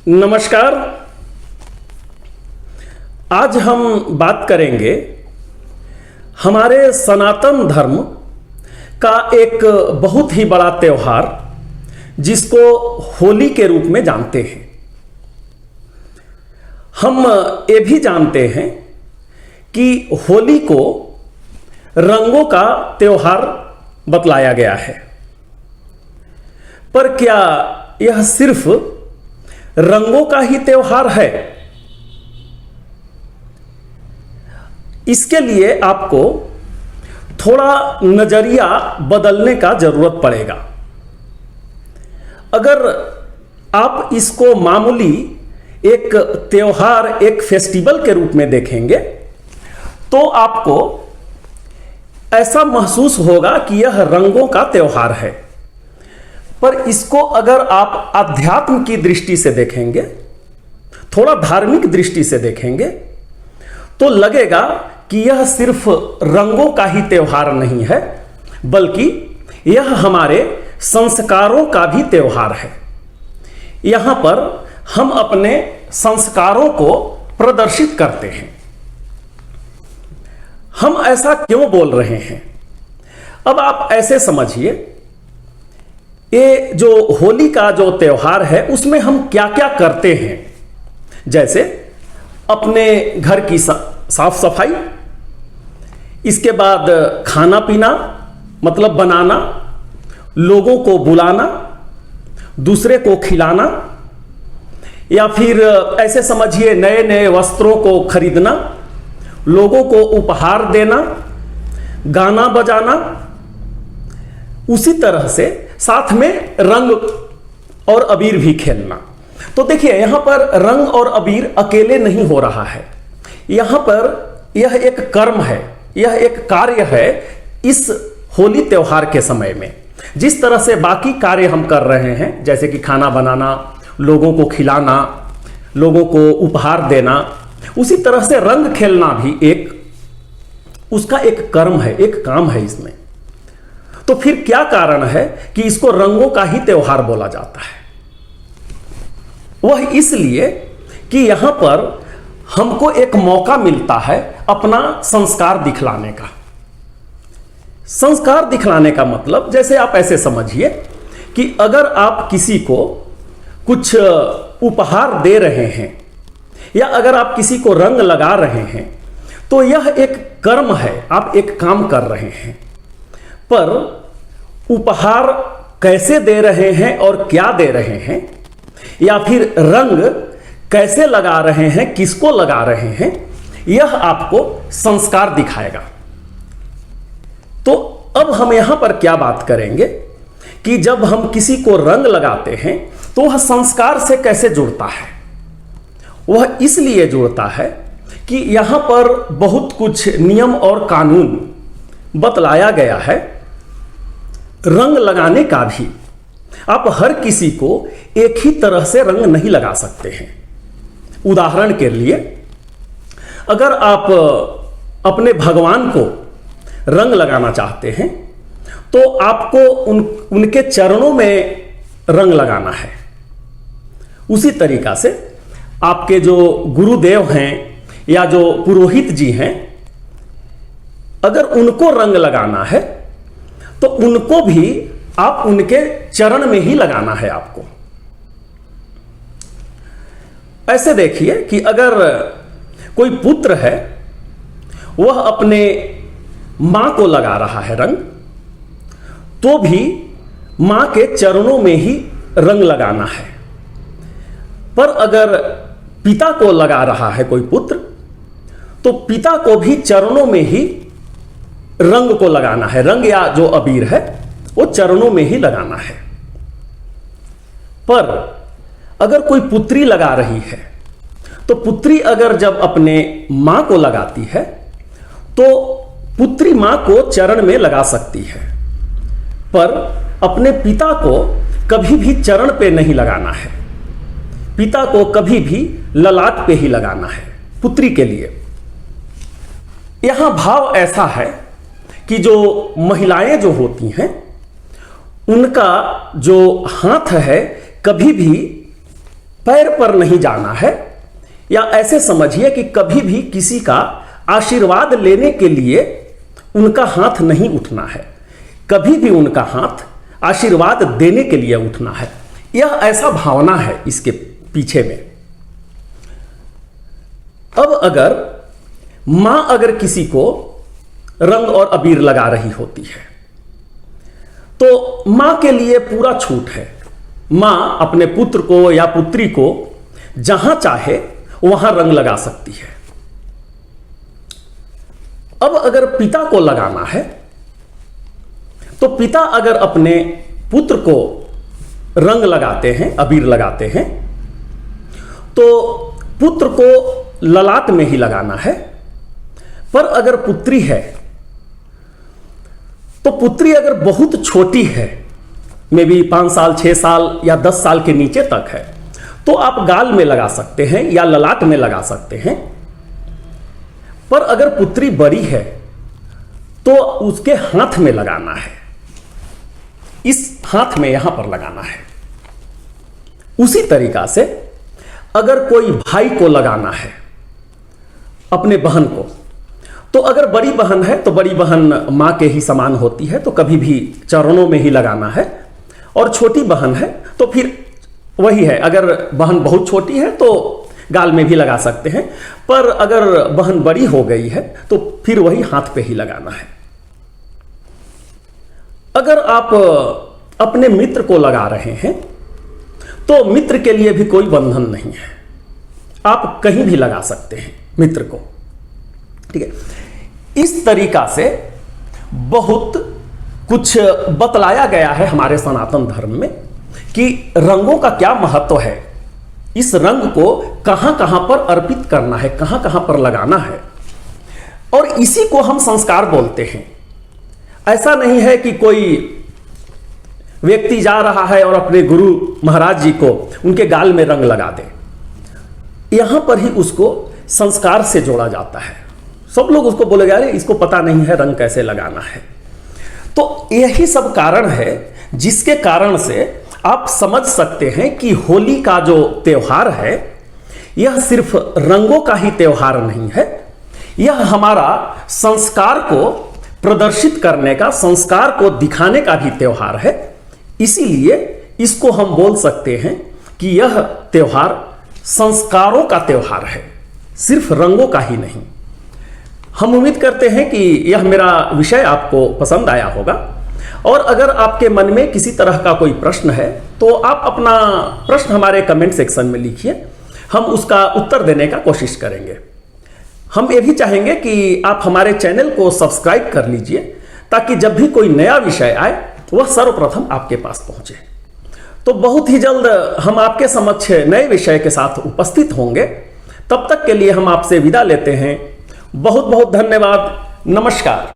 नमस्कार। आज हम बात करेंगे हमारे सनातन धर्म का एक बहुत ही बड़ा त्योहार जिसको होली के रूप में जानते हैं। हम ये भी जानते हैं कि होली को रंगों का त्योहार बतलाया गया है, पर क्या यह सिर्फ रंगों का ही त्योहार है? इसके लिए आपको थोड़ा नजरिया बदलने का जरूरत पड़ेगा। अगर आप इसको मामूली एक त्योहार, एक फेस्टिवल के रूप में देखेंगे तो आपको ऐसा महसूस होगा कि यह रंगों का त्योहार है। पर इसको अगर आप अध्यात्म की दृष्टि से देखेंगे, थोड़ा धार्मिक दृष्टि से देखेंगे, तो लगेगा कि यह सिर्फ रंगों का ही त्योहार नहीं है, बल्कि यह हमारे संस्कारों का भी त्योहार है। यहां पर हम अपने संस्कारों को प्रदर्शित करते हैं। हम ऐसा क्यों बोल रहे हैं? अब आप ऐसे समझिए, ये जो होली का जो त्योहार है उसमें हम क्या क्या करते हैं। जैसे अपने घर की साफ सफाई, इसके बाद खाना पीना मतलब बनाना, लोगों को बुलाना, दूसरे को खिलाना, या फिर ऐसे समझिए नए नए वस्त्रों को खरीदना, लोगों को उपहार देना, गाना बजाना। उसी तरह से साथ में रंग और अबीर भी खेलना। तो देखिए, यहां पर रंग और अबीर अकेले नहीं हो रहा है। यहां पर यह एक कर्म है, यह एक कार्य है। इस होली त्योहार के समय में जिस तरह से बाकी कार्य हम कर रहे हैं, जैसे कि खाना बनाना, लोगों को खिलाना, लोगों को उपहार देना, उसी तरह से रंग खेलना भी उसका एक कर्म है, एक काम है इसमें। तो फिर क्या कारण है कि इसको रंगों का ही त्योहार बोला जाता है? वह इसलिए कि यहां पर हमको एक मौका मिलता है अपना संस्कार दिखलाने का। संस्कार दिखलाने का मतलब, जैसे आप ऐसे समझिए कि अगर आप किसी को कुछ उपहार दे रहे हैं या अगर आप किसी को रंग लगा रहे हैं, तो यह एक कर्म है, आप एक काम कर रहे हैं। पर उपहार कैसे दे रहे हैं और क्या दे रहे हैं, या फिर रंग कैसे लगा रहे हैं, किसको लगा रहे हैं, यह आपको संस्कार दिखाएगा। तो अब हम यहां पर क्या बात करेंगे कि जब हम किसी को रंग लगाते हैं तो वह संस्कार से कैसे जुड़ता है? वह इसलिए जुड़ता है कि यहां पर बहुत कुछ नियम और कानून बतलाया गया है। रंग लगाने का भी आप हर किसी को एक ही तरह से रंग नहीं लगा सकते हैं। उदाहरण के लिए, अगर आप अपने भगवान को रंग लगाना चाहते हैं तो आपको उनके चरणों में रंग लगाना है। उसी तरीका से आपके जो गुरुदेव हैं या जो पुरोहित जी हैं, अगर उनको रंग लगाना है तो उनको भी आप उनके चरण में ही लगाना है आपको। ऐसे देखिए कि अगर कोई पुत्र है, वह अपने मां को लगा रहा है रंग, तो भी मां के चरणों में ही रंग लगाना है। पर अगर पिता को लगा रहा है कोई पुत्र, तो पिता को भी चरणों में ही रंग को लगाना है। रंग या जो अबीर है वो चरणों में ही लगाना है। पर अगर कोई पुत्री लगा रही है, तो पुत्री अगर जब अपने मां को लगाती है तो पुत्री मां को चरण में लगा सकती है, पर अपने पिता को कभी भी चरण पे नहीं लगाना है। पिता को कभी भी ललाट पे ही लगाना है पुत्री के लिए। यहां भाव ऐसा है कि जो महिलाएं जो होती हैं, उनका जो हाथ है कभी भी पैर पर नहीं जाना है, या ऐसे समझिए कि कभी भी किसी का आशीर्वाद लेने के लिए उनका हाथ नहीं उठना है, कभी भी उनका हाथ आशीर्वाद देने के लिए उठना है। यह ऐसा भावना है इसके पीछे में। अब अगर मां अगर किसी को रंग और अबीर लगा रही होती है तो मां के लिए पूरा छूट है। मां अपने पुत्र को या पुत्री को जहां चाहे वहां रंग लगा सकती है। अब अगर पिता को लगाना है तो पिता अगर अपने पुत्र को रंग लगाते हैं, अबीर लगाते हैं, तो पुत्र को ललाट में ही लगाना है। पर अगर पुत्री है तो पुत्री अगर बहुत छोटी है, मे बी 5 साल 6 साल या 10 साल के नीचे तक है, तो आप गाल में लगा सकते हैं या ललाट में लगा सकते हैं। पर अगर पुत्री बड़ी है तो उसके हाथ में लगाना है, इस हाथ में यहां पर लगाना है। उसी तरीका से अगर कोई भाई को लगाना है अपने बहन को, तो अगर बड़ी बहन है तो बड़ी बहन मां के ही समान होती है, तो कभी भी चरणों में ही लगाना है। और छोटी बहन है तो फिर वही है, अगर बहन बहुत छोटी है तो गाल में भी लगा सकते हैं, पर अगर बहन बड़ी हो गई है तो फिर वही हाथ पे ही लगाना है। अगर आप अपने मित्र को लगा रहे हैं तो मित्र के लिए भी कोई बंधन नहीं है, आप कहीं भी लगा सकते हैं मित्र को, ठीक है। इस तरीका से बहुत कुछ बतलाया गया है हमारे सनातन धर्म में कि रंगों का क्या महत्व है, इस रंग को कहां कहां पर अर्पित करना है, कहां कहां पर लगाना है, और इसी को हम संस्कार बोलते हैं। ऐसा नहीं है कि कोई व्यक्ति जा रहा है और अपने गुरु महाराज जी को उनके गाल में रंग लगा दे, यहां पर ही उसको संस्कार से जोड़ा जाता है। सब लोग उसको बोलेंगे अरे इसको पता नहीं है रंग कैसे लगाना है। तो यही सब कारण है जिसके कारण से आप समझ सकते हैं कि होली का जो त्योहार है यह सिर्फ रंगों का ही त्योहार नहीं है, यह हमारा संस्कार को प्रदर्शित करने का, संस्कार को दिखाने का भी त्योहार है। इसीलिए इसको हम बोल सकते हैं कि यह त्योहार संस्कारों का त्योहार है, सिर्फ रंगों का ही नहीं। हम उम्मीद करते हैं कि यह मेरा विषय आपको पसंद आया होगा, और अगर आपके मन में किसी तरह का कोई प्रश्न है तो आप अपना प्रश्न हमारे कमेंट सेक्शन में लिखिए, हम उसका उत्तर देने का कोशिश करेंगे। हम ये भी चाहेंगे कि आप हमारे चैनल को सब्सक्राइब कर लीजिए ताकि जब भी कोई नया विषय आए वह सर्वप्रथम आपके पास पहुंचे। तो बहुत ही जल्द हम आपके समक्ष नए विषय के साथ उपस्थित होंगे। तब तक के लिए हम आपसे विदा लेते हैं। बहुत बहुत धन्यवाद। नमस्कार।